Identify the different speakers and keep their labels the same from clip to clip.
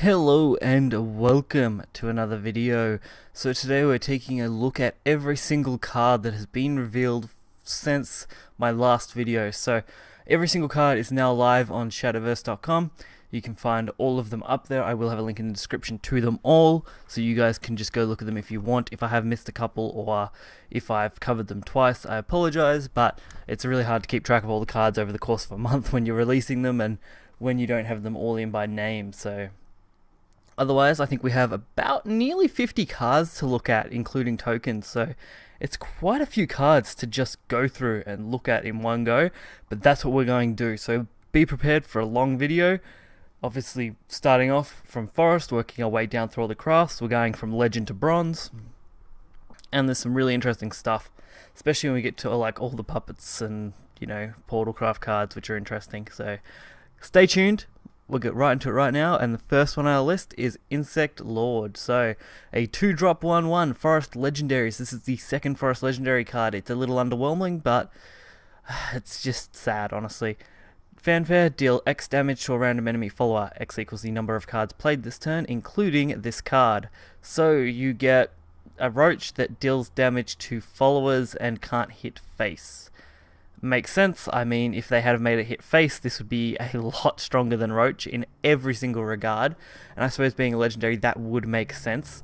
Speaker 1: Hello and welcome to another video. So today we're taking a look at every single card that has been revealed since my last video. So every single card is now live on Shadowverse.com. You can find all of them up there. I will have a link in the description to them all, so you guys can just go look at them if you want. If I have missed a couple or if I've covered them twice, I apologize, but it's really hard to keep track of all the cards over the course of a month when you're releasing them and when you don't have them all in by name. So otherwise, I think we have about nearly 50 cards to look at, including tokens, so it's quite a few cards to just go through and look at in one go, but that's what we're going to do, so be prepared for a long video. Obviously, starting off from Forest, working our way down through all the crafts, we're going from Legend to Bronze, and there's some really interesting stuff, especially when we get to like all the puppets and, you know, Portalcraft cards, which are interesting, so stay tuned. We'll get right into it right now, and the first one on our list is Insect Lord. So, a 2-drop 1/1 Forest Legendaries. This is the second Forest Legendary card. It's a little underwhelming, but it's just sad, honestly. Fanfare, deal X damage to a random enemy follower. X equals the number of cards played this turn, including this card. So, you get a roach that deals damage to followers and can't hit face. Makes sense. I mean, if they had made it hit face, this would be a lot stronger than Roach in every single regard, and I suppose being a legendary, that would make sense.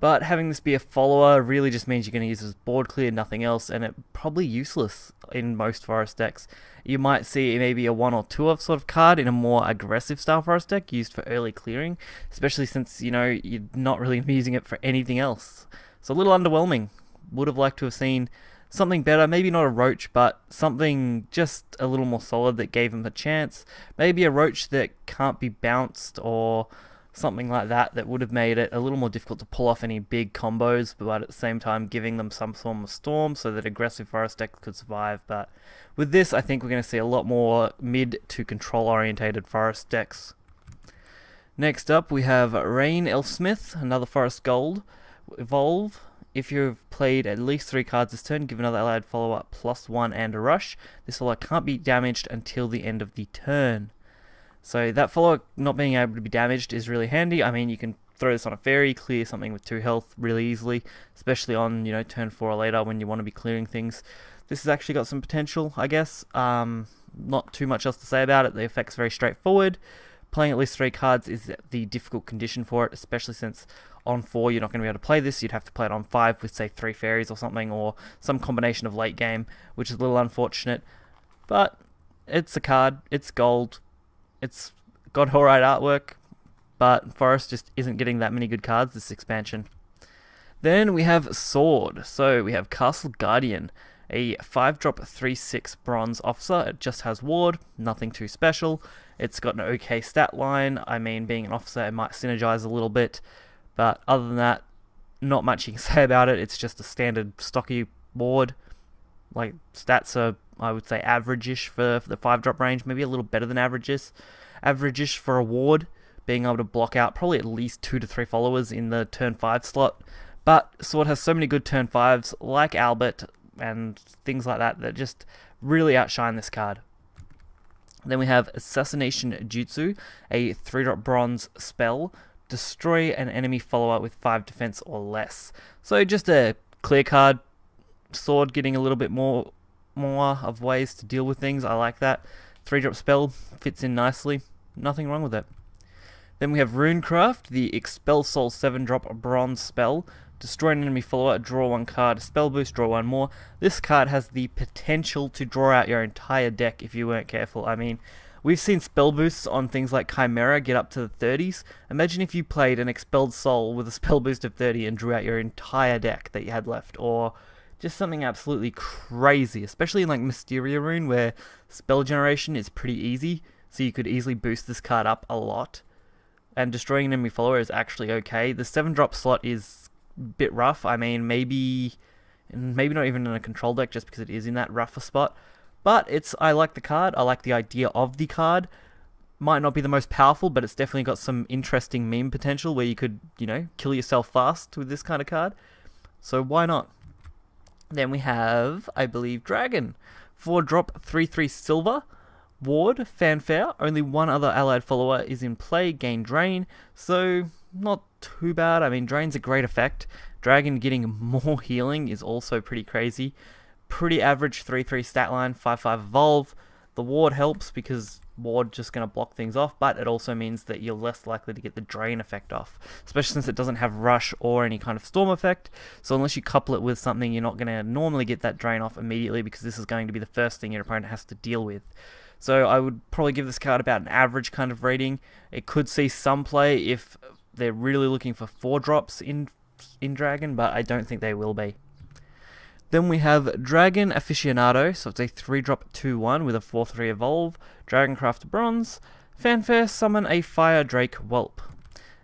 Speaker 1: But having this be a follower really just means you're going to use it as board clear, nothing else, and it's probably useless in most Forest decks. You might see maybe a 1 or 2 of sort of card in a more aggressive style Forest deck used for early clearing, especially since, you know, you're not really using it for anything else. So a little underwhelming. Would have liked to have seen something better, maybe not a Roach, but something just a little more solid that gave him a chance. Maybe a Roach that can't be bounced or something like that would have made it a little more difficult to pull off any big combos, but at the same time giving them some form of storm so that aggressive Forest decks could survive. But with this, I think we're going to see a lot more mid to control orientated Forest decks. Next up, we have Rain Elfsmith, another Forest Gold. Evolve. If you've played at least 3 cards this turn, give another allied follower +1 and a rush. This follower can't be damaged until the end of the turn. So that follower not being able to be damaged is really handy. I mean, you can throw this on a fairy, clear something with 2 health really easily, especially on, you know, turn 4 or later when you want to be clearing things. This has actually got some potential, I guess. Not too much else to say about it. The effect's very straightforward. Playing at least 3 cards is the difficult condition for it, especially since on 4 you're not going to be able to play this. You'd have to play it on 5 with, say, 3 fairies or something, or some combination of late game, which is a little unfortunate. But it's a card, it's gold, it's got alright artwork, but Forest just isn't getting that many good cards this expansion. Then we have Sword. So we have Castle Guardian, a 5-drop 3/6 bronze officer. It just has ward, nothing too special. It's got an okay stat line. I mean, being an officer, it might synergize a little bit, but other than that, not much you can say about it. It's just a standard stocky ward. Like, stats are, I would say, average-ish for the 5-drop range, maybe a little better than average-ish for a ward, being able to block out probably at least 2 to 3 followers in the turn 5 slot. But Sword has so many good turn 5s, like Albert and things like that, that just really outshine this card. Then we have Assassination Jutsu, a 3-drop bronze spell. Destroy an enemy follower with 5 defense or less. So just a clear card. Sword getting a little bit more of ways to deal with things. I like that. 3-drop spell fits in nicely. Nothing wrong with it. Then we have Runecraft, the Expel Soul 7-drop bronze spell. Destroy an enemy follower, draw 1 card, spell boost, draw 1 more. This card has the potential to draw out your entire deck if you weren't careful. I mean, we've seen spell boosts on things like Chimera get up to the 30s. Imagine if you played an Expelled Soul with a spell boost of 30 and drew out your entire deck that you had left, or just something absolutely crazy, especially in like Mysteria Rune where spell generation is pretty easy, so you could easily boost this card up a lot. And destroying an enemy follower is actually okay. The 7-drop slot is bit rough. I mean, maybe not even in a control deck just because it is in that rougher spot. But I like the card. I like the idea of the card. Might not be the most powerful, but it's definitely got some interesting meme potential where you could, you know, kill yourself fast with this kind of card. So why not? Then we have, I believe, Dragon. 4-drop 3/3 silver. Ward, Fanfare, only one other allied follower is in play, gain Drain, so not too bad. I mean, Drain's a great effect. Dragon getting more healing is also pretty crazy. Pretty average 3/3 stat line, 5/5 evolve. The Ward helps because Ward just going to block things off, but it also means that you're less likely to get the Drain effect off, especially since it doesn't have Rush or any kind of Storm effect. So unless you couple it with something, you're not going to normally get that Drain off immediately, because this is going to be the first thing your opponent has to deal with. So I would probably give this card about an average kind of rating. It could see some play if they're really looking for 4 drops in Dragon, but I don't think they will be. Then we have Dragon Aficionado, so it's a 3-drop 2/1 with a 4/3 evolve. Dragoncraft Bronze. Fanfare, summon a Fire Drake Whelp.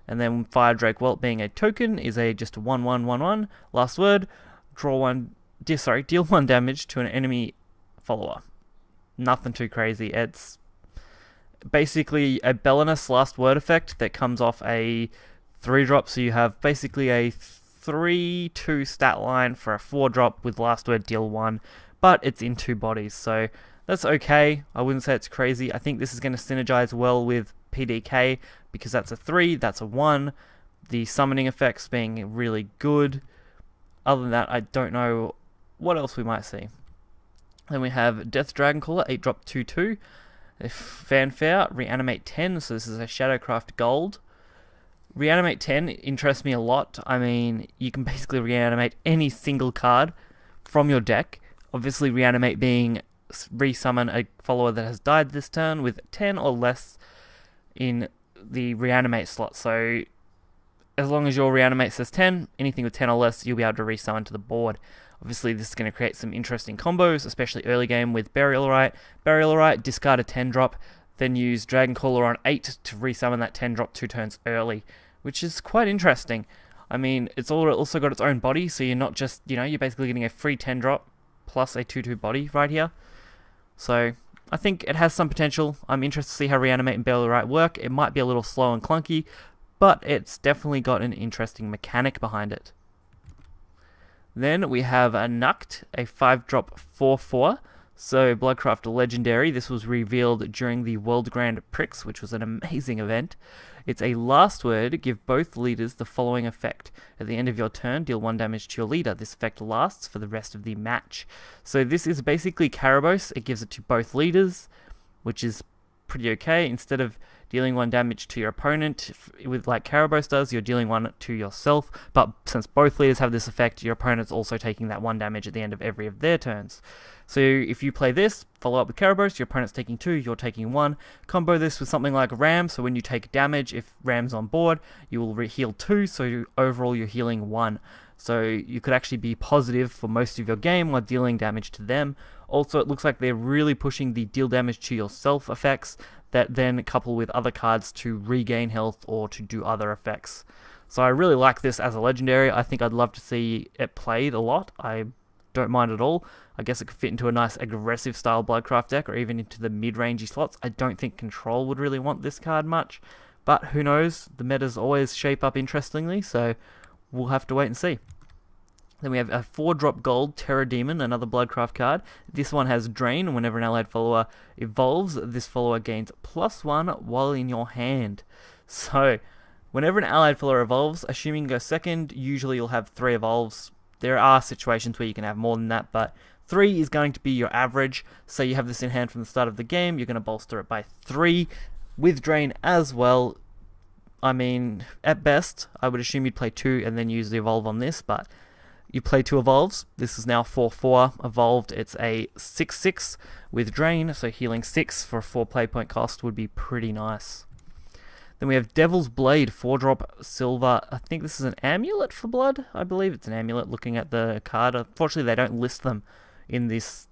Speaker 1: And then Fire Drake Whelp being a token is a just a 1/1/1/1. Last word, deal 1 damage to an enemy follower. Nothing too crazy. It's basically a Belinus last word effect that comes off a 3-drop, so you have basically a 3/2 stat line for a 4-drop with last word deal 1, but it's in 2 bodies, so that's okay. I wouldn't say it's crazy. I think this is going to synergize well with PDK because that's a 3, that's a 1, the summoning effects being really good. Other than that, I don't know what else we might see. Then we have Death Dragoncaller, 8-drop 2/2. Fanfare, Reanimate 10, so this is a Shadowcraft Gold. Reanimate 10 interests me a lot. I mean, you can basically reanimate any single card from your deck. Obviously, Reanimate being resummon a follower that has died this turn with 10 or less in the Reanimate slot. So as long as your Reanimate says 10, anything with 10 or less, you'll be able to resummon to the board. Obviously, this is going to create some interesting combos, especially early game with Burial Rite. Burial Rite, discard a 10-drop, then use Dragoncaller on 8 to resummon that 10-drop 2 turns early, which is quite interesting. I mean, it's also got its own body, so you're not just, you're basically getting a free 10-drop plus a 2/2 body right here. So I think it has some potential. I'm interested to see how Reanimate and Burial Rite work. It might be a little slow and clunky, but it's definitely got an interesting mechanic behind it. Then we have a Nuct, a 5-drop 4/4. So Bloodcraft Legendary. This was revealed during the World Grand Prix, which was an amazing event. It's a last word. Give both leaders the following effect. At the end of your turn, deal 1 damage to your leader. This effect lasts for the rest of the match. So this is basically Karabos. It gives it to both leaders, which is pretty okay. Instead of dealing 1 damage to your opponent with like Karabos does, you're dealing 1 to yourself, but since both leaders have this effect, your opponent's also taking that 1 damage at the end of every of their turns. So if you play this, follow up with Karabos, your opponent's taking 2, you're taking 1. Combo this with something like Ram, so when you take damage, if Ram's on board, you will heal 2, so overall you're healing 1. So you could actually be positive for most of your game while dealing damage to them. Also, it looks like they're really pushing the deal damage to yourself effects that then couple with other cards to regain health or to do other effects. So I really like this as a legendary. I think I'd love to see it played a lot. I don't mind at all. I guess it could fit into a nice aggressive style Bloodcraft deck or even into the mid-rangey slots. I don't think Control would really want this card much, but who knows? The metas always shape up interestingly, so we'll have to wait and see. Then we have a 4-drop gold Terror Demon, another Bloodcraft card. This one has Drain. Whenever an allied follower evolves, this follower gains +1 while in your hand. So, whenever an allied follower evolves, assuming you go second, usually you'll have 3 evolves. There are situations where you can have more than that, but 3 is going to be your average. So you have this in hand from the start of the game, you're going to bolster it by 3, with Drain as well. I mean, at best, I would assume you'd play 2 and then use the evolve on this, but you play 2 evolves. This is now 4/4 evolved. It's a 6/6 with Drain, so healing 6 for a 4 play point cost would be pretty nice. Then we have Devil's Blade, 4-drop silver. I think this is an amulet for blood. I believe it's an amulet looking at the card. Unfortunately, they don't list them in this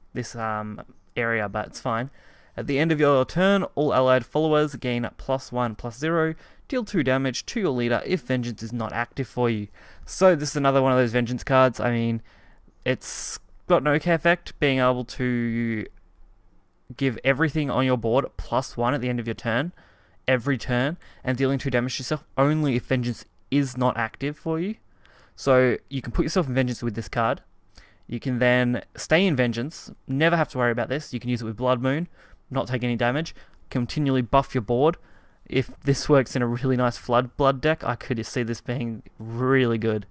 Speaker 1: area, but it's fine. At the end of your turn, all allied followers gain +1/+0. Deal 2 damage to your leader if Vengeance is not active for you. So this is another one of those Vengeance cards. I mean, it's got no K effect, being able to give everything on your board +1 at the end of your turn, every turn, and dealing 2 damage to yourself only if Vengeance is not active for you. So you can put yourself in Vengeance with this card. You can then stay in Vengeance, never have to worry about this. You can use it with Blood Moon, not take any damage, continually buff your board. If this works in a really nice Flood Blood deck, I could see this being really good.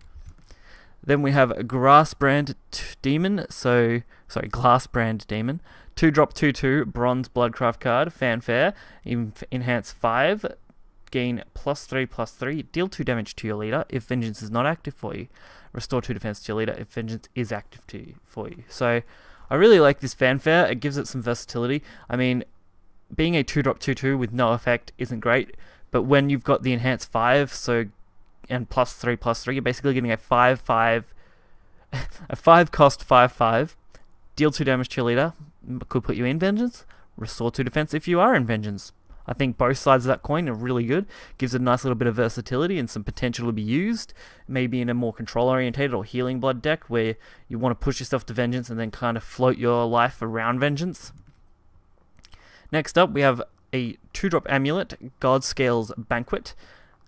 Speaker 1: Then we have Glassbrand Demon, Glassbrand Demon. 2-drop 2/2 Bronze Bloodcraft card, Fanfare, enhance 5, gain +3/+3, deal 2 damage to your leader if Vengeance is not active for you. Restore 2 defense to your leader if Vengeance is active for you. So I really like this Fanfare, it gives it some versatility. I mean, being a 2-drop 2/2 with no effect isn't great, but when you've got the enhance 5, and +3/+3, you're basically getting a 5/5, a 5 cost 5/5, deal 2 damage to your leader, could put you in Vengeance, restore 2 defense if you are in Vengeance. I think both sides of that coin are really good, gives it a nice little bit of versatility and some potential to be used, maybe in a more control-orientated or healing blood deck where you want to push yourself to Vengeance and then kind of float your life around Vengeance. Next up, we have a 2-drop amulet, Godscale's Banquet.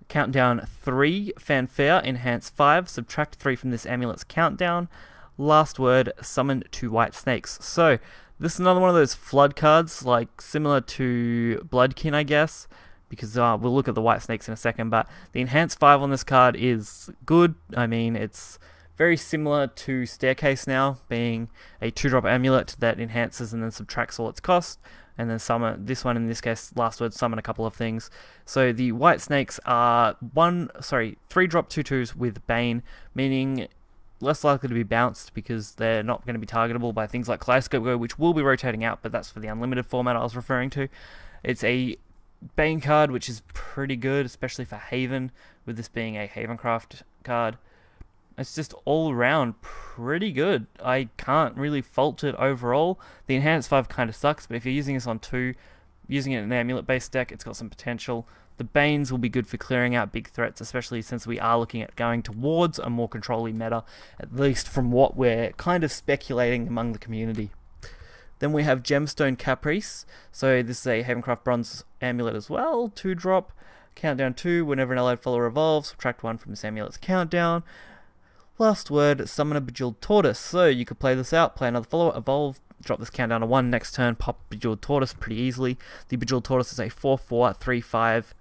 Speaker 1: Countdown 3, Fanfare, enhance 5, subtract 3 from this amulet's countdown. Last word, summon 2 white snakes. So, this is another one of those flood cards, like similar to Bloodkin, I guess, because we'll look at the white snakes in a second, but the enhance 5 on this card is good. I mean, it's very similar to Staircase now, being a 2-drop amulet that enhances and then subtracts all its cost. And then summon, this one in this case, last word, summon a couple of things. So the white snakes are 3-drop 2/2s with Bane, meaning less likely to be bounced because they're not going to be targetable by things like Kaleidoscope Go, which will be rotating out, but that's for the unlimited format I was referring to. It's a Bane card, which is pretty good, especially for Haven, with this being a Havencraft card. It's just all around pretty good. I can't really fault it overall. The Enhance 5 kind of sucks, but if you're using this on 2, using it in an amulet-based deck, it's got some potential. The Banes will be good for clearing out big threats, especially since we are looking at going towards a more control-y meta, at least from what we're kind of speculating among the community. Then we have Gemstone Caprice. So this is a Havencraft Bronze amulet as well. 2-drop, countdown 2. Whenever an allied follower evolves, subtract 1 from this amulet's countdown. Last word, summon a Bejeweled Tortoise. So you could play this out, play another follower, evolve, drop this countdown to 1, next turn, pop Bejeweled Tortoise pretty easily. The Bejeweled Tortoise is a 4/4, 3/5,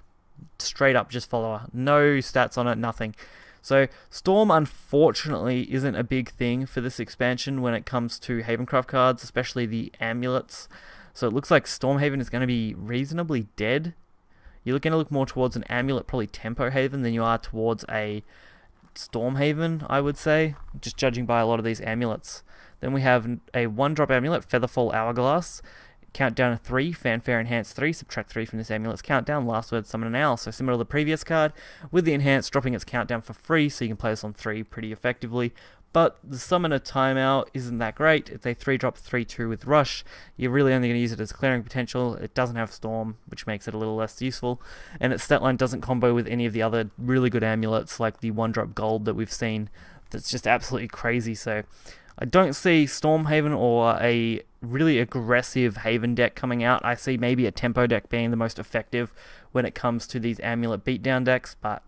Speaker 1: straight up just follower. No stats on it, nothing. So Storm, unfortunately, isn't a big thing for this expansion when it comes to Havencraft cards, especially the amulets. So it looks like Stormhaven is going to be reasonably dead. You're going to look more towards an amulet, probably Tempo Haven, than you are towards a Stormhaven, I would say, just judging by a lot of these amulets. Then we have a 1-drop amulet, Featherfall Hourglass. Countdown 3, Fanfare Enhance 3, subtract 3 from this amulet's countdown. Last word, summon an owl. So similar to the previous card, with the Enhance dropping its countdown for free, so you can play this on 3 pretty effectively. But the Summoner Timeout isn't that great. It's a 3-drop 3/2 with Rush. You're really only going to use it as clearing potential. It doesn't have Storm, which makes it a little less useful. And its stat line doesn't combo with any of the other really good amulets, like the 1-drop Gold that we've seen. That's just absolutely crazy. So I don't see Stormhaven or a really aggressive Haven deck coming out. I see maybe a Tempo deck being the most effective when it comes to these amulet beatdown decks, but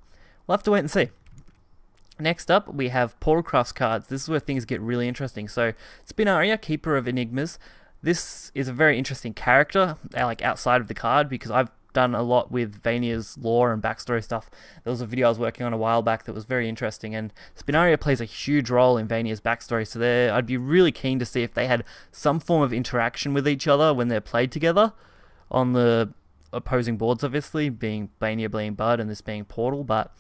Speaker 1: we'll have to wait and see. Next up, we have Portalcraft cards. This is where things get really interesting. So, Spinaria, Keeper of Enigmas. This is a very interesting character, like outside of the card, because I've done a lot with Vania's lore and backstory stuff. There was a video I was working on a while back that was very interesting, and Spinaria plays a huge role in Vania's backstory, so I'd be really keen to see if they had some form of interaction with each other when they're played together on the opposing boards, obviously, being Vania being Bud and this being Portal, but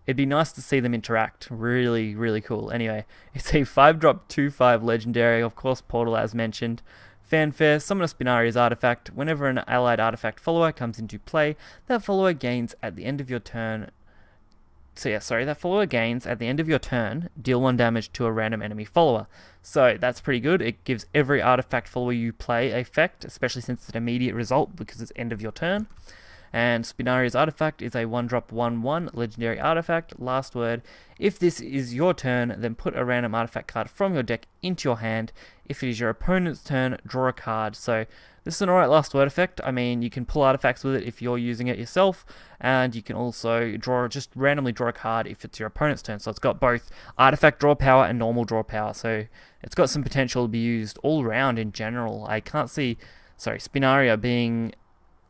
Speaker 1: it'd be nice to see them interact. Really, really cool. Anyway, it's a 5-drop 2/5 legendary, of course, Portal as mentioned. Fanfare, summon a Spinaria's artifact. Whenever an allied artifact follower comes into play, that follower gains at the end of your turn. That follower gains at the end of your turn, deal 1 damage to a random enemy follower. So that's pretty good. It gives every artifact follower you play effect, especially since it's an immediate result because it's end of your turn. And Spinaria's artifact is a 1-drop 1/1 legendary artifact. Last word, if this is your turn, then put a random artifact card from your deck into your hand. If it is your opponent's turn, draw a card. So this is an alright last word effect. I mean, you can pull artifacts with it if you're using it yourself, and you can also just randomly draw a card if it's your opponent's turn. So it's got both artifact draw power and normal draw power. So it's got some potential to be used all around in general. I can't see Spinaria being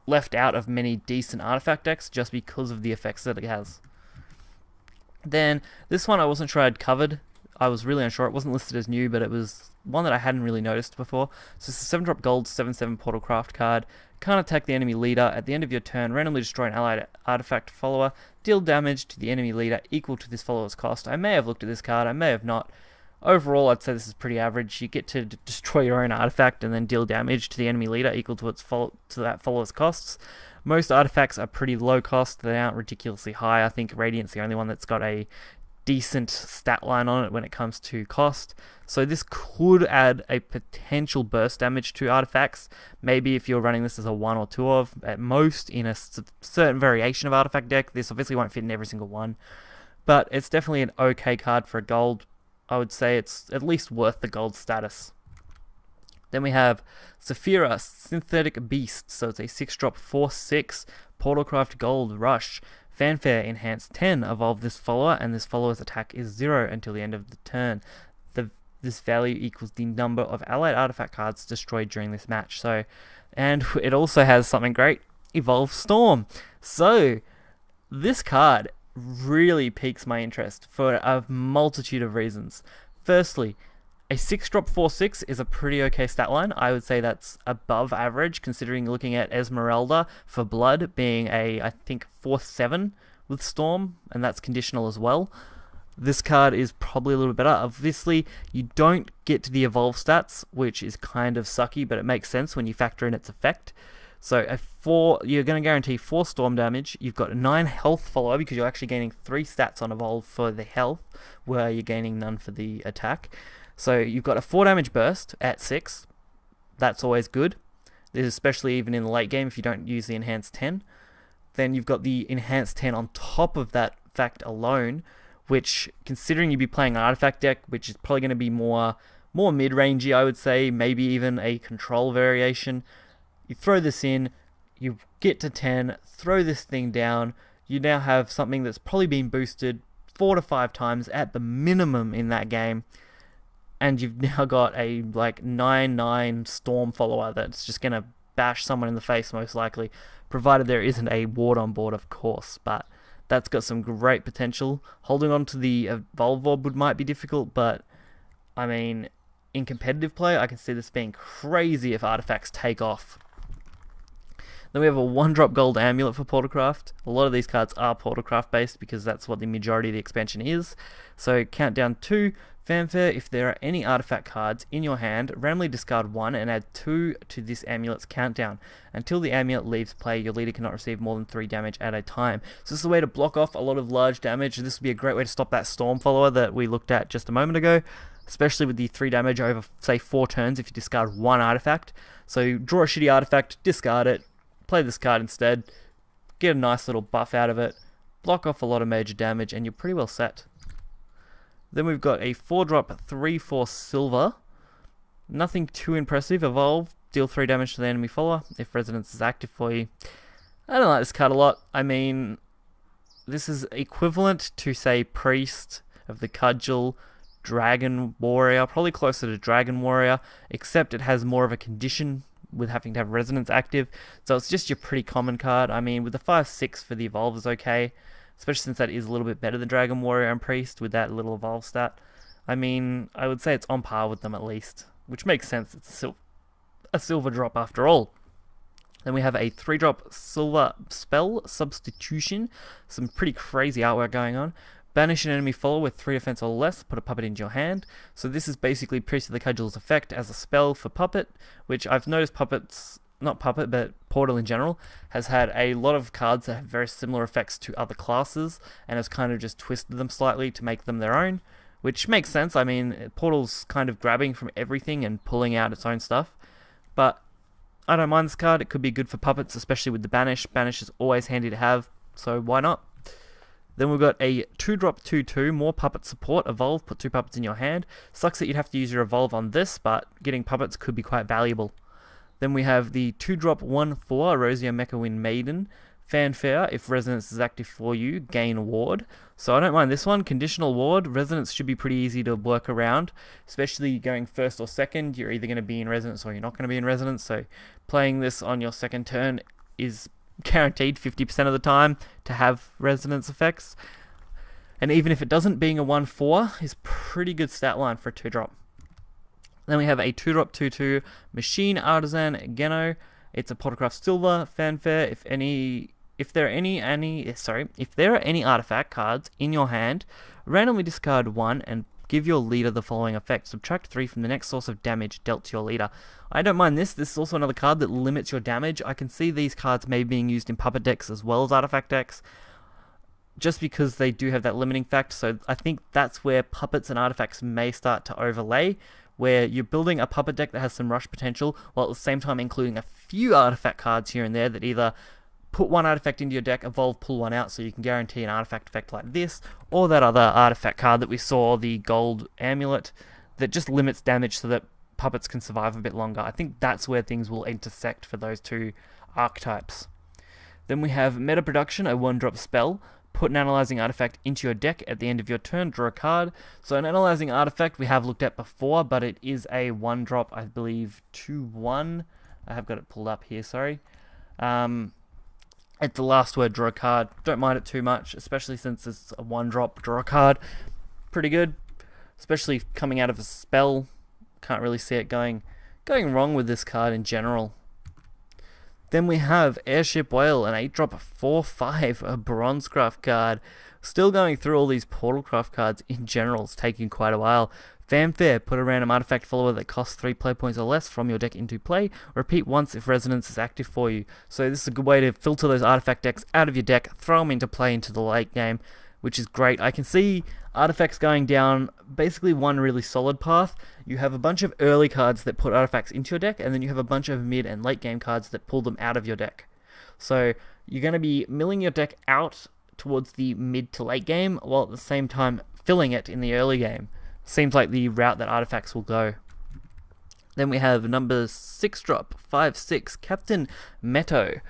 Speaker 1: left out of many decent artifact decks just because of the effects that it has. Then this one I wasn't sure I'd covered. I was really unsure. It wasn't listed as new, but it was one that I hadn't really noticed before. So it's a 7-drop gold 7/7 Portalcraft card. Can't attack the enemy leader. At the end of your turn, randomly destroy an allied artifact follower. Deal damage to the enemy leader equal to this follower's cost. I may have looked at this card, I may have not. Overall, I'd say this is pretty average. You get to destroy your own artifact and then deal damage to the enemy leader equal to that follower's costs. Most artifacts are pretty low cost. They aren't ridiculously high. I think Radiant's the only one that's got a decent stat line on it when it comes to cost. So this could add a potential burst damage to artifacts. Maybe if you're running this as a 1 or 2 of, at most, in a certain variation of artifact deck. This obviously won't fit in every single one. But it's definitely an okay card for a gold. I would say it's at least worth the gold status. Then we have Saphira, Synthetic Beast. So it's a 6-drop 4/6 Portalcraft Gold Rush. Fanfare enhanced 10. Evolve this follower, and this follower's attack is 0 until the end of the turn. This value equals the number of allied artifact cards destroyed during this match. So, and it also has something great, Evolve Storm. So this card really piques my interest for a multitude of reasons. Firstly, a 6-drop 4/6 is a pretty okay stat line. I would say that's above average, considering looking at Esmeralda for Blood being a, I think, 4/7 with Storm, and that's conditional as well. This card is probably a little bit better. Obviously, you don't get to the evolve stats, which is kind of sucky, but it makes sense when you factor in its effect. So you're going to guarantee 4 storm damage. You've got a 9 health follower because you're actually gaining 3 stats on evolve for the health, where you're gaining none for the attack. So you've got a 4 damage burst at 6. That's always good. This is especially even in the late game if you don't use the enhanced 10. Then you've got the enhanced 10 on top of that fact alone, which, considering you'd be playing an artifact deck, which is probably going to be more mid-rangey, I would say, maybe even a control variation. You throw this in, you get to 10, throw this thing down, you now have something that's probably been boosted 4 to 5 times at the minimum in that game, and you've now got a 9/9 storm follower that's just going to bash someone in the face most likely, provided there isn't a ward on board, of course, but that's got some great potential. Holding on to the Evolve Orb might be difficult, but I mean, in competitive play, I can see this being crazy if artifacts take off. Then we have a 1-drop gold amulet for Portalcraft. A lot of these cards are Portalcraft based because that's what the majority of the expansion is. So countdown 2, Fanfare. If there are any artifact cards in your hand, randomly discard 1 and add 2 to this amulet's countdown. Until the amulet leaves play, your leader cannot receive more than 3 damage at a time. So this is a way to block off a lot of large damage. This would be a great way to stop that storm follower that we looked at just a moment ago, especially with the 3 damage over, say, 4 turns if you discard 1 artifact. So draw a shitty artifact, discard it, play this card instead, get a nice little buff out of it, block off a lot of major damage, and you're pretty well set. Then we've got a 4-drop 3/4 silver. Nothing too impressive. Evolve, deal 3 damage to the enemy follower if Resonance is active for you. I don't like this card a lot. I mean, this is equivalent to, say, Priest of the Cudgel, Dragon Warrior, probably closer to Dragon Warrior, except it has more of a condition with having to have Resonance active. So it's just your pretty common card. I mean, with the 5/6 for the Evolve is okay, especially since that is a little bit better than Dragon Warrior and Priest with that little Evolve stat. I mean, I would say it's on par with them at least, which makes sense. It's a silver drop after all. Then we have a 3-drop silver spell substitution. Some pretty crazy artwork going on. Banish an enemy follower with 3 defense or less, put a puppet into your hand. So this is basically Priest of the Cudgel's effect as a spell for Puppet, which I've noticed not Puppet, but Portal in general, has had a lot of cards that have very similar effects to other classes, and has kind of just twisted them slightly to make them their own, which makes sense. I mean, Portal's kind of grabbing from everything and pulling out its own stuff, but I don't mind this card. It could be good for Puppets, especially with the Banish. Banish is always handy to have, so why not? Then we've got a 2-drop 2/2, more Puppet support. Evolve, put 2 puppets in your hand. Sucks that you'd have to use your Evolve on this, but getting puppets could be quite valuable. Then we have the 2-drop 1/4, Erosia Mechawind Maiden. Fanfare, if Resonance is active for you, gain a ward. So I don't mind this one. Conditional ward. Resonance should be pretty easy to work around, especially going first or second. You're either going to be in Resonance or you're not going to be in Resonance, so playing this on your second turn is guaranteed 50% of the time to have resonance effects. And even if it doesn't, being a 1/4 is pretty good stat line for a 2-drop. Then we have a 2-drop 2/2 Machine Artisan Geno. It's a Portalcraft Silver Fanfare. If there are any artifact cards in your hand, randomly discard 1 and give your leader the following effect. Subtract 3 from the next source of damage dealt to your leader. I don't mind this. This is also another card that limits your damage. I can see these cards maybe being used in puppet decks as well as artifact decks, just because they do have that limiting fact. So I think that's where puppets and artifacts may start to overlay, where you're building a puppet deck that has some rush potential, while at the same time including a few artifact cards here and there that either put one artifact into your deck, evolve, pull one out, so you can guarantee an artifact effect like this, or that other artifact card that we saw, the gold amulet, that just limits damage so that puppets can survive a bit longer. I think that's where things will intersect for those two archetypes. Then we have Meta Production, a 1-drop spell. Put an analyzing artifact into your deck at the end of your turn, draw a card. So an analyzing artifact we have looked at before, but it is a 1-drop, I believe 2/1. I have got it pulled up here, sorry. It's the last word, draw a card. Don't mind it too much, especially since it's a 1-drop, draw a card. Pretty good, especially coming out of a spell. Can't really see it going wrong with this card in general. Then we have Airship Whale, an 8-drop 4/5, a Bronzecraft card. Still going through all these Portalcraft cards in general. It's taking quite a while. Fanfare, put a random artifact follower that costs 3 play points or less from your deck into play. Repeat once if resonance is active for you. So this is a good way to filter those artifact decks out of your deck, throw them into play into the late game, which is great. I can see artifacts going down basically one really solid path. You have a bunch of early cards that put artifacts into your deck, and then you have a bunch of mid and late game cards that pull them out of your deck. So you're going to be milling your deck out towards the mid to late game, while at the same time filling it in the early game. Seems like the route that artifacts will go. Then we have number 6-drop 5/6, Captain Meto.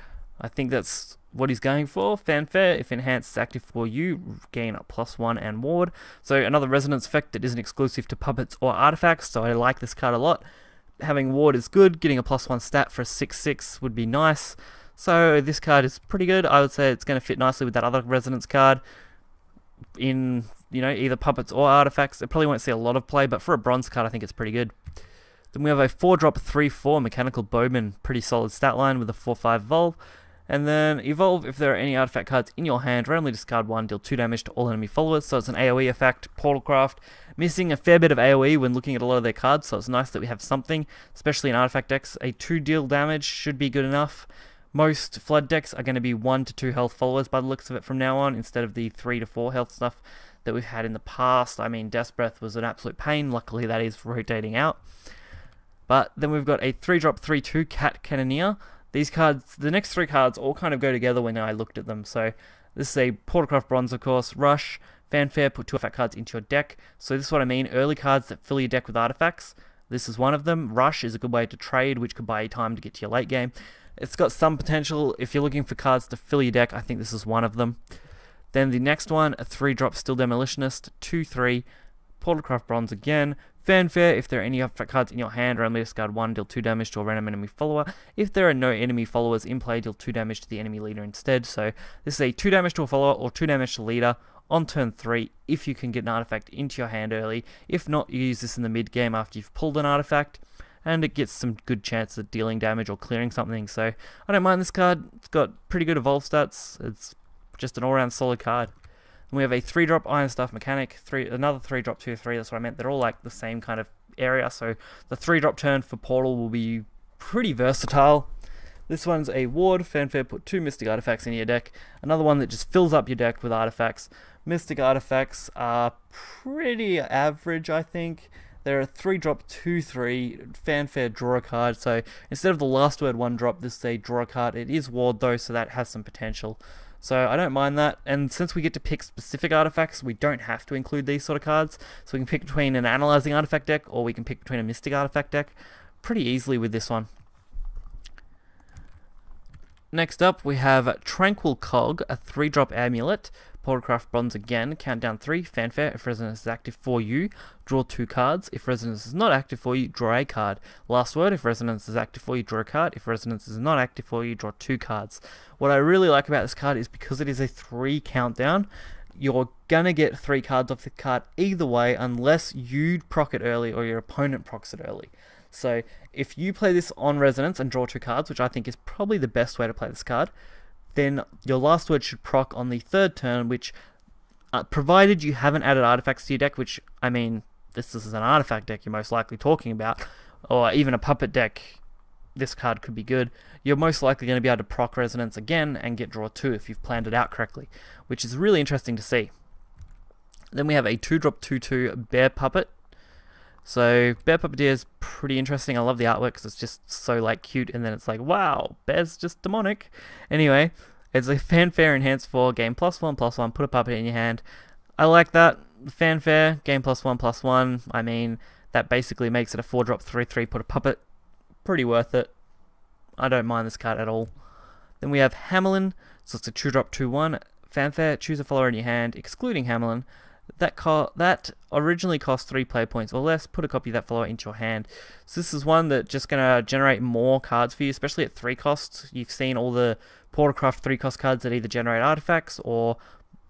Speaker 1: I think that's what he's going for. Fanfare, if enhanced is active for you, gain a +1 and ward. So another resonance effect that isn't exclusive to puppets or artifacts, so I like this card a lot. Having ward is good, getting a +1 stat for a 6/6 would be nice. So this card is pretty good. I would say it's going to fit nicely with that other resonance card in, either puppets or artifacts. It probably won't see a lot of play, but for a bronze card I think it's pretty good. Then we have a 4-drop 3/4 Mechanical Bowman, pretty solid stat line with a 4/5 Evolve. And then Evolve, if there are any artifact cards in your hand, randomly discard 1, deal 2 damage to all enemy followers. So it's an AoE effect. Portalcraft missing a fair bit of AoE when looking at a lot of their cards, so it's nice that we have something, especially in artifact decks. A 2 deal damage should be good enough. Most flood decks are going to be 1 to 2 health followers by the looks of it from now on, instead of the 3 to 4 health stuff that we've had in the past. I mean, Death Breath was an absolute pain. Luckily that is rotating out. But then we've got a 3-drop 3/2 Cat Cannoneer. These cards, the next 3 cards, all kind of go together when I looked at them. So this is a Portalcraft Bronze, of course. Rush, Fanfare, put 2 artifact cards into your deck. So this is what I mean, early cards that fill your deck with artifacts. This is one of them. Rush is a good way to trade, which could buy you time to get to your late game. It's got some potential. If you're looking for cards to fill your deck, I think this is one of them. Then the next one, a 3-drop Still Demolitionist, 2/3, Portalcraft Bronze again. Fanfare, if there are any artifact cards in your hand, randomly discard 1, deal 2 damage to a random enemy follower. If there are no enemy followers in play, deal 2 damage to the enemy leader instead. So this is a 2 damage to a follower or 2 damage to leader on turn 3 if you can get an artifact into your hand early. If not, you use this in the mid game after you've pulled an artifact, and it gets some good chance of dealing damage or clearing something. So I don't mind this card. It's got pretty good evolve stats. It's just an all-round solid card. And we have a 3-drop Iron Staff Mechanic, another 3-drop 2/3, that's what I meant. They're all like the same kind of area, so the 3-drop turn for Portal will be pretty versatile. This one's a ward. Fanfare, put 2 Mystic Artifacts in your deck. Another one that just fills up your deck with artifacts. Mystic Artifacts are pretty average, I think. They're a 3-drop 2/3 Fanfare, draw a card. So instead of the last word 1-drop, this is a draw a card. It is ward though, so that has some potential. So I don't mind that, and since we get to pick specific artifacts, we don't have to include these sort of cards. So we can pick between an analyzing artifact deck, or we can pick between a mystic artifact deck pretty easily with this one. Next up, we have Tranquil Cog, a 3-drop amulet. Portalcraft bronze again, countdown 3, fanfare, if resonance is active for you, draw 2 cards. If resonance is not active for you, draw a card. Last word, if resonance is active for you, draw a card. If resonance is not active for you, draw 2 cards. What I really like about this card is because it is a 3 countdown, you're gonna get 3 cards off the card either way unless you proc it early or your opponent procs it early. So if you play this on resonance and draw 2 cards, which I think is probably the best way to play this card, then your last word should proc on the 3rd turn, which, provided you haven't added artifacts to your deck, which, I mean, this is an artifact deck you're most likely talking about, or even a puppet deck, this card could be good, you're most likely going to be able to proc resonance again and get draw 2 if you've planned it out correctly, which is really interesting to see. Then we have a 2-drop 2/2 Bear Puppet. So Bear Puppeteer is pretty interesting. I love the artwork because it's just so like cute, and then it's like, wow, Bear's just demonic. Anyway, it's a fanfare enhanced for game +1/+1, put a puppet in your hand. I like that. Fanfare, game +1/+1. I mean, that basically makes it a 4-drop 3/3, put a puppet. Pretty worth it. I don't mind this card at all. Then we have Hamelin. So it's a 2-drop 2/1. Fanfare, choose a follower in your hand, excluding Hamelin. That originally cost 3 play points or less. Put a copy of that follower into your hand. So this is one that's just going to generate more cards for you, especially at 3 costs. You've seen all the Portalcraft 3-cost cards that either generate artifacts or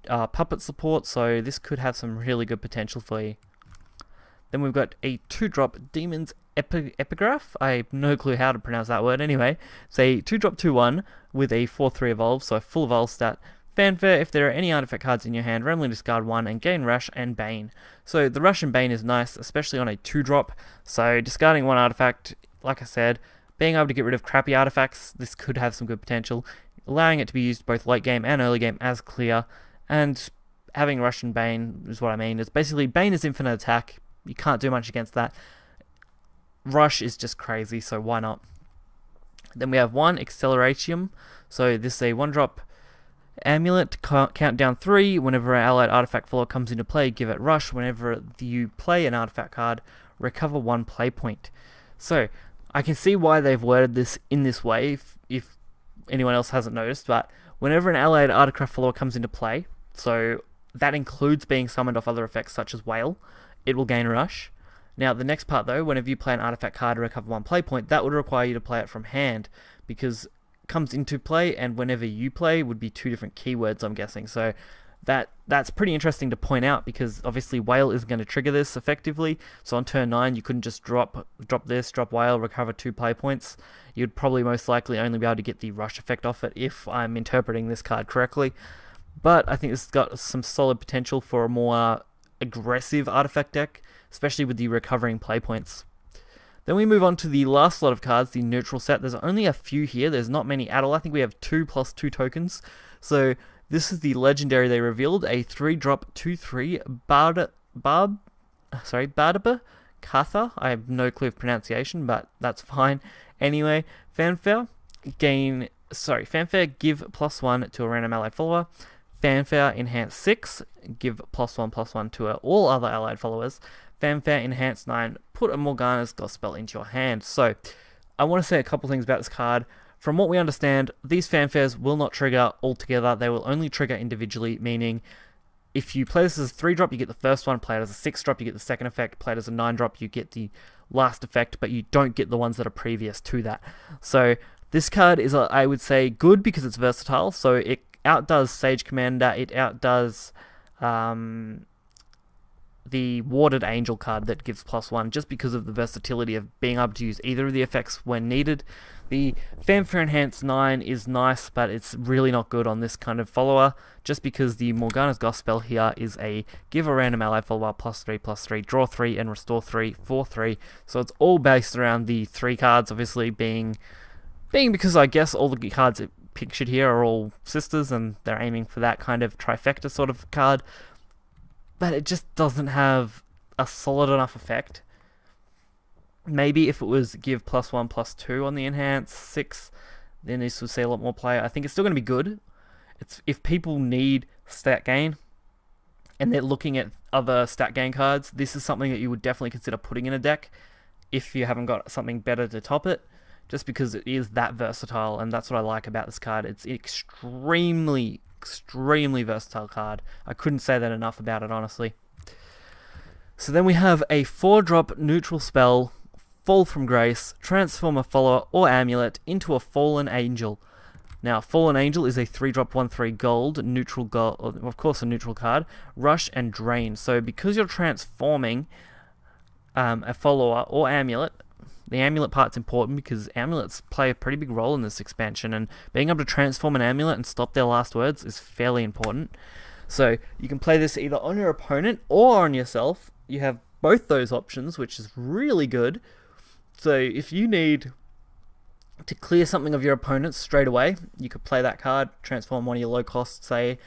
Speaker 1: puppet support, so this could have some really good potential for you. Then we've got a 2-drop Demon's Epigraph. I have no clue how to pronounce that word. Anyway, it's a 2-drop 2/1 with a 4/3 evolve, so a full evolve stat. Fanfare, if there are any artifact cards in your hand, randomly discard 1 and gain Rush and Bane. So the Rush and Bane is nice, especially on a 2-drop. So discarding 1 artifact, like I said, being able to get rid of crappy artifacts, this could have some good potential. Allowing it to be used both late game and early game as clear. And having Rush and Bane is what I mean. It's basically, Bane is infinite attack. You can't do much against that. Rush is just crazy, so why not? Then we have 1 Acceleratium. So this is a 1-drop amulet, countdown 3. Whenever an allied artifact follower comes into play, give it Rush. Whenever you play an artifact card, recover 1 play point. So I can see why they've worded this in this way, if anyone else hasn't noticed, but whenever an allied artifact follower comes into play, so that includes being summoned off other effects such as Whale, it will gain Rush. Now the next part though, whenever you play an artifact card to recover 1 play point, that would require you to play it from hand, because comes into play and whenever you play would be 2 different keywords, I'm guessing. So that's pretty interesting to point out, because obviously Whale is going to trigger this effectively. So on turn 9 you couldn't just drop Whale, recover 2 play points. You'd probably most likely only be able to get the Rush effect off it, if I'm interpreting this card correctly. But I think this has got some solid potential for a more aggressive artifact deck, especially with the recovering play points. Then we move on to the last lot of cards, the neutral set. There's only a few here. There's not many at all. I think we have 2 + 2 tokens. So this is the legendary they revealed, a 3-drop 2/3 Bardaba Katha. I have no clue of pronunciation, but that's fine. Anyway, Fanfare, give +1 to a random allied follower. Fanfare enhance 6, give +1/+1 to all other allied followers. Fanfare enhance 9, put a Morgana's Gospel into your hand. So I want to say a couple things about this card. From what we understand, these fanfares will not trigger altogether. They will only trigger individually, meaning if you play this as a 3-drop, you get the first one. Play it as a 6-drop, you get the second effect. Play it as a 9-drop, you get the last effect, but you don't get the ones that are previous to that. So this card is, I would say, good because it's versatile. So it outdoes Sage Commander, it outdoes the Warded Angel card that gives +1, just because of the versatility of being able to use either of the effects when needed. The Fanfare Enhance 9 is nice, but it's really not good on this kind of follower, just because the Morgana's Gospel here is a give a random allied follower +3/+3, draw 3, and restore 3 for 3. So it's all based around the 3 cards, obviously being because I guess all the cards pictured here are all sisters, and they're aiming for that kind of trifecta sort of card. But it just doesn't have a solid enough effect. Maybe if it was give +1/+2 on the enhance 6, then this would see a lot more play. I think it's still going to be good. If people need stat gain and they're looking at other stat gain cards, this is something that you would definitely consider putting in a deck if you haven't got something better to top it. just because it is that versatile, and that's what I like about this card. It's extremely versatile card. I couldn't say that enough about it, honestly. So then we have a 4-drop neutral spell, Fall from Grace, transform a follower or amulet into a Fallen Angel. Now, Fallen Angel is a 3-drop 1/3 gold, neutral gold, of course a neutral card, rush and drain. So because you're transforming a follower or amulet, the amulet part's important because amulets play a pretty big role in this expansion, and being able to transform an amulet and stop their last words is fairly important. So you can play this either on your opponent or on yourself. You have both those options, which is really good. So if you need to clear something of your opponents straight away, you could play that card, transform one of your low cost, say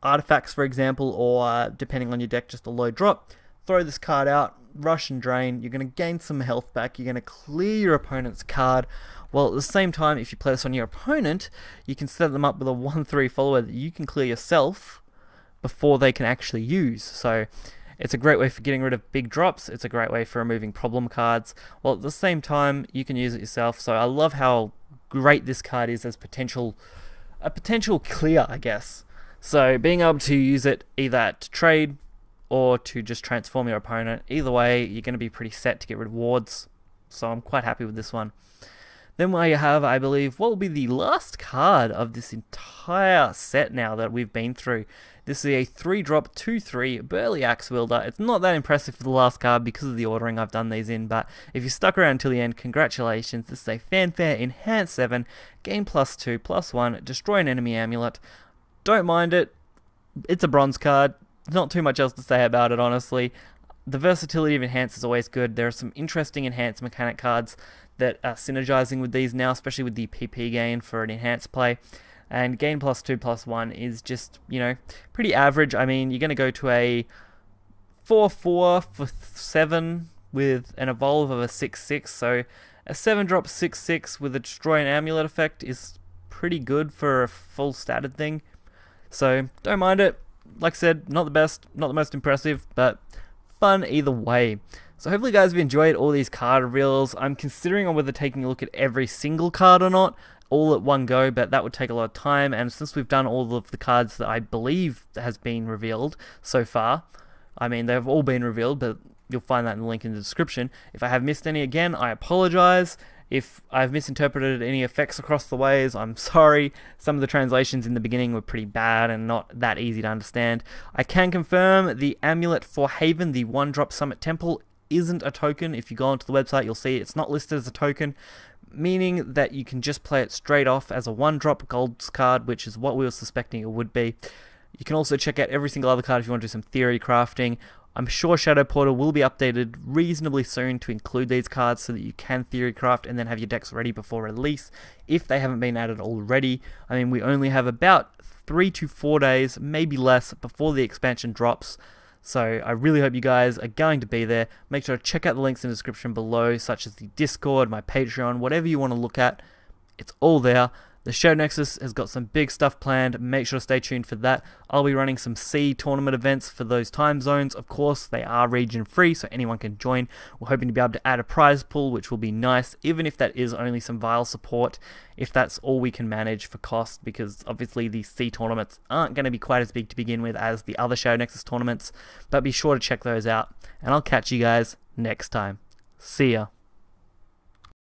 Speaker 1: artifacts for example, or depending on your deck, just a low drop. Throw this card out, rush and drain. You're going to gain some health back. You're going to clear your opponent's card. While at the same time, if you play this on your opponent, you can set them up with a 1/3 follower that you can clear yourself before they can actually use. So it's a great way for getting rid of big drops. It's a great way for removing problem cards. While at the same time, you can use it yourself. So I love how great this card is as a potential clear, I guess. So being able to use it either to trade or to just transform your opponent, either way, you're going to be pretty set to get rid of wards. So I'm quite happy with this one. Then we have, I believe, what will be the last card of this entire set now that we've been through. This is a 3-drop 2/3 Burly Axe Wielder. It's not that impressive for the last card because of the ordering I've done these in, but if you stuck around until the end, congratulations. This is a Fanfare Enhanced 7, gain +2/+1, destroy an enemy amulet. Don't mind it. It's a bronze card. Not too much else to say about it, honestly. The versatility of Enhance is always good. There are some interesting Enhance mechanic cards that are synergizing with these now, especially with the PP gain for an Enhanced play. And gain +2/+1 is just, you know, pretty average. I mean, you're going to go to a 4/4 for 7 with an evolve of a 6/6. So a 7-drop 6/6 with a destroy an amulet effect is pretty good for a full statted thing. So don't mind it. Like I said, not the best, not the most impressive, but fun either way. So hopefully guys have enjoyed all these card reveals. I'm considering on whether taking a look at every single card or not, all at one go, but that would take a lot of time, and since we've done all of the cards that I believe has been revealed so far, I mean they've all been revealed, but you'll find that in the link in the description. If I have missed any again, I apologize. If I've misinterpreted any effects across the ways, I'm sorry. Some of the translations in the beginning were pretty bad and not that easy to understand. I can confirm the amulet for Haven, the 1-drop Summit Temple, isn't a token. If you go onto the website, you'll see it's not listed as a token, meaning that you can just play it straight off as a 1-drop gold card, which is what we were suspecting it would be. You can also check out every single other card if you want to do some theory crafting. I'm sure Shadow Portal will be updated reasonably soon to include these cards so that you can theory craft and then have your decks ready before release, if they haven't been added already. I mean, we only have about 3 to 4 days, maybe less, before the expansion drops. So I really hope you guys are going to be there. Make sure to check out the links in the description below, such as the Discord, my Patreon, whatever you want to look at. It's all there. The Shadownexus has got some big stuff planned. Make sure to stay tuned for that. I'll be running some C tournament events for those time zones. Of course, they are region free, so anyone can join. We're hoping to be able to add a prize pool, which will be nice, even if that is only some Vile support, if that's all we can manage for cost, because obviously these C tournaments aren't going to be quite as big to begin with as the other Shadownexus tournaments, but be sure to check those out, and I'll catch you guys next time. See ya.